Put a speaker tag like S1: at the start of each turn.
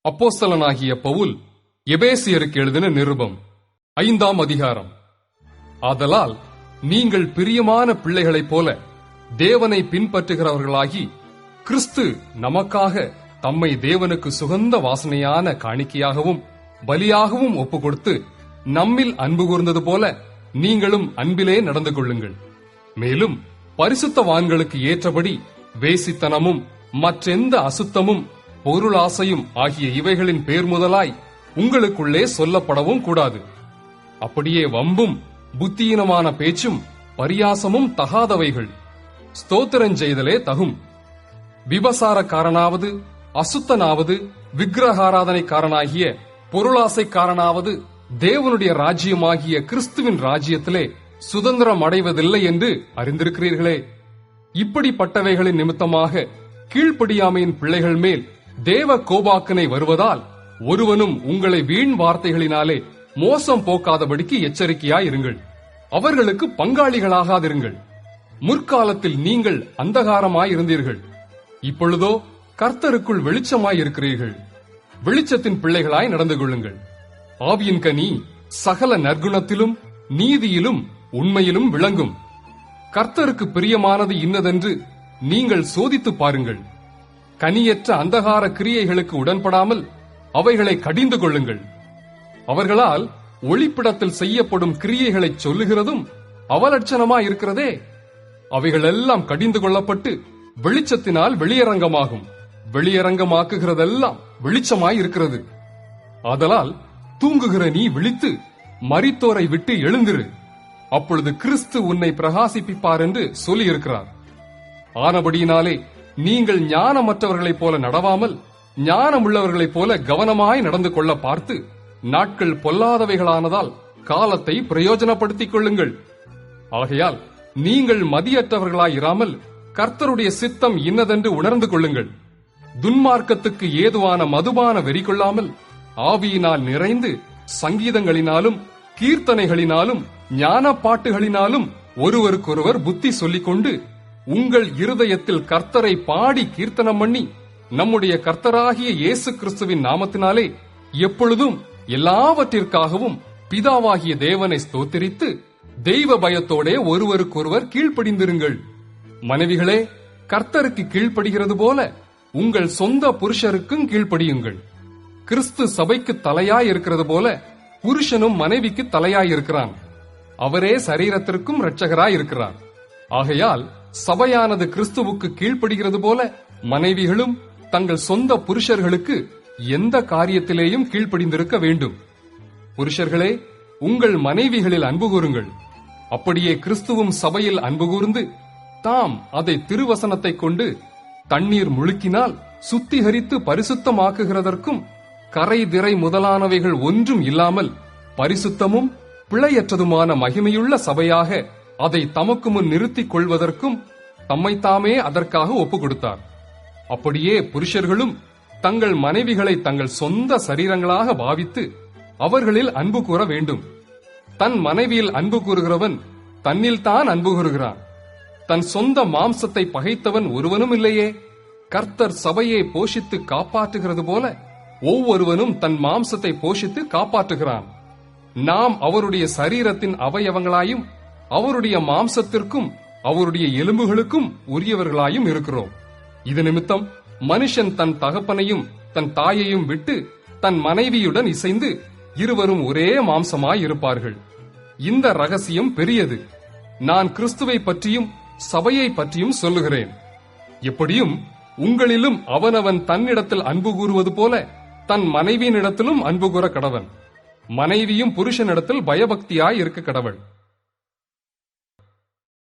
S1: அப்போஸ்தலனாகிய பவுல் எபேசியருக்கு எழுதின நிருபம் 5ஆம் அதிகாரம். ஆதலால் நீங்கள் பிரியமான பிள்ளைகளைப் போல தேவனை பின்பற்றுகிறவர்களாகி, கிறிஸ்து நமக்காக தம்மை தேவனுக்கு சுகந்த வாசனையான காணிக்கையாகவும் பலியாகவும் ஒப்புக்கொடுத்து நம்மில் அன்பு கூர்ந்தது போல நீங்களும் அன்பிலே நடந்து கொள்ளுங்கள். மேலும் பரிசுத்தவான்களுக்கு ஏற்றபடி வேசித்தனமும் மற்றெந்த அசுத்தமும் பொருளாசையும் ஆகிய இவைகளின் பேர் முதலாய் உங்களுக்குள்ளே சொல்லப்படவும் கூடாது. அப்படியே வம்பும் புத்தியீனமான பேச்சும் பரியாசமும் தகாதவைகள். ஸ்தோத்திரஞ்செய்தலே தகும். விபசாரக்காரனாவது அசுத்தனாவது விக்கிரகாராதனைக்காரனாகிய பொருளாசைக்காரனாவது தேவனுடைய ராஜ்யமாகிய கிறிஸ்துவின் ராஜ்யத்திலே சுதந்திரம் அடைவதில்லை என்று அறிந்திருக்கிறீர்களே. இப்படிப்பட்டவைகளின் நிமித்தமாக கீழ்ப்படியாமையின் பிள்ளைகள் மேல் தேவ கோபாக்கனை வருவதால் ஒருவனும் உங்களை வீண் வார்த்தைகளினாலே மோசம் போக்காதபடிக்கு எச்சரிக்கையாயிருங்கள். அவர்களுக்கு பங்காளிகளாகாதிருங்கள். முற்காலத்தில் நீங்கள் அந்தகாரமாயிருந்தீர்கள், இப்பொழுதோ கர்த்தருக்குள் வெளிச்சமாயிருக்கிறீர்கள். வெளிச்சத்தின் பிள்ளைகளாய் நடந்து கொள்ளுங்கள். ஆவியின் கனி சகல நற்குணத்திலும் நீதியிலும் உண்மையிலும் விளங்கும். கர்த்தருக்கு பிரியமானது இன்னதென்று நீங்கள் சோதித்து பாருங்கள். கனியற்ற அந்தகார கிரியைகளுக்கு உடன்படாமல் அவைகளை கடிந்து கொள்ளுங்கள். அவர்களால் ஒளிப்பிடத்தில் செய்யப்படும் கிரியைகளை சொல்லுகிறதும் அவலட்சணமாயிருக்கிறதே. அவைகளெல்லாம் கடிந்து கொள்ளப்பட்டு வெளிச்சத்தினால் வெளியரங்கமாகும். வெளியரங்கமாக்குகிறதெல்லாம் வெளிச்சமாயிருக்கிறது. ஆதலால் தூங்குகிற நீ விழித்து மரித்தோரை விட்டு எழுந்திரு, அப்பொழுது கிறிஸ்து உன்னை பிரகாசிப்பிப்பார் என்று சொல்லியிருக்கிறார். ஆனபடியினாலே நீங்கள் ஞானமற்றவர்களைப் போல நடவாமல் ஞானமுள்ளவர்களைப் போல கவனமாய் நடந்து கொள்ள பார்த்து, நாட்கள் பொல்லாதவைகளானதால் காலத்தை பிரயோஜனப்படுத்திக் கொள்ளுங்கள். ஆகையால் நீங்கள் மதியற்றவர்களாயிராமல் கர்த்தருடைய சித்தம் இன்னதென்று உணர்ந்து கொள்ளுங்கள். துன்மார்க்கத்துக்கு ஏதுவான மதுபான வெறி கொள்ளாமல் ஆவியினால் நிறைந்து சங்கீதங்களினாலும் கீர்த்தனைகளினாலும் ஞான பாட்டுகளினாலும் ஒருவருக்கொருவர் புத்தி சொல்லிக்கொண்டு உங்கள் இருதயத்தில் கர்த்தரை பாடி கீர்த்தனம் பண்ணி நம்முடைய கர்த்தராகிய இயேசு கிறிஸ்துவின் நாமத்தினாலே எப்பொழுதும் எல்லாவற்றிற்காகவும் பிதாவாகிய தேவனை ஸ்தோத்திரித்து தெய்வ பயத்தோடே ஒருவருக்கொருவர் கீழ்ப்படிந்திருங்கள். மனைவிகளே, கர்த்தருக்கு கீழ்ப்படுகிறது போல உங்கள் சொந்த புருஷருக்கும் கீழ்ப்படியுங்கள். கிறிஸ்து சபைக்கு தலையாயிருக்கிறது போல புருஷனும் மனைவிக்கு தலையாயிருக்கிறான். அவரே சரீரத்திற்கும் இரட்சகராயிருக்கிறார். ஆகையால் சபையானது கிறிஸ்துவுக்கு கீழ்ப்படுகிறது போல மனைவிகளும் தங்கள் சொந்த புருஷர்களுக்கு எந்த காரியத்திலேயும் கீழ்ப்படிந்திருக்க வேண்டும். புருஷர்களே, உங்கள் மனைவிகளில் அன்பு கூறுங்கள். அப்படியே கிறிஸ்துவும் சபையில் அன்பு கூர்ந்து தாம் அதை திருவசனத்தை கொண்டு தண்ணீர் முழுக்கினால் சுத்திகரித்து பரிசுத்தமாக்குகிறதற்கும் கரை திரை முதலானவைகள் ஒன்றும் இல்லாமல் பரிசுத்தமும் பிழையற்றதுமான மகிமையுள்ள சபையாக அதை தமக்கு முன் நிறுத்திக் கொள்வதற்கும் தம்மைத்தாமே அதற்காக ஒப்புக் கொடுத்தார். அப்படியே புருஷர்களும் தங்கள் மனைவிகளை தங்கள் சொந்த சரீரங்களாக பாவித்து அவர்களில் அன்பு கூற வேண்டும். தன் மனைவியில் அன்பு கூறுகிறவன் தன்னில் தான் அன்பு கூறுகிறான். தன் சொந்த மாம்சத்தை பகைத்தவன் ஒருவனும் இல்லையே. கர்த்தர் சபையை போஷித்து காப்பாற்றுகிறது போல ஒவ்வொருவனும் தன் மாம்சத்தை போஷித்து காப்பாற்றுகிறான். நாம் அவருடைய சரீரத்தின் அவயவங்களாயும் அவருடைய மாம்சத்திற்கும் அவருடைய எலும்புகளுக்கும் உரியவர்களாயும் இருக்கிறோம். இது நிமித்தம் மனுஷன் தன் தகப்பனையும் தன் தாயையும் விட்டு தன் மனைவியுடன் இசைந்து இருவரும் ஒரே மாம்சமாய் இருப்பார்கள். இந்த ரகசியம் பெரியது. நான் கிறிஸ்துவை பற்றியும் சபையை பற்றியும் சொல்லுகிறேன். எப்படியும் உங்களிலும் அவனவன் தன்னிடத்தில் அன்பு கூறுவது போல தன் மனைவியினிடத்திலும் அன்பு கூற கடவன். மனைவியும் புருஷனிடத்தில் பயபக்தியாய் இருக்க கடவள்.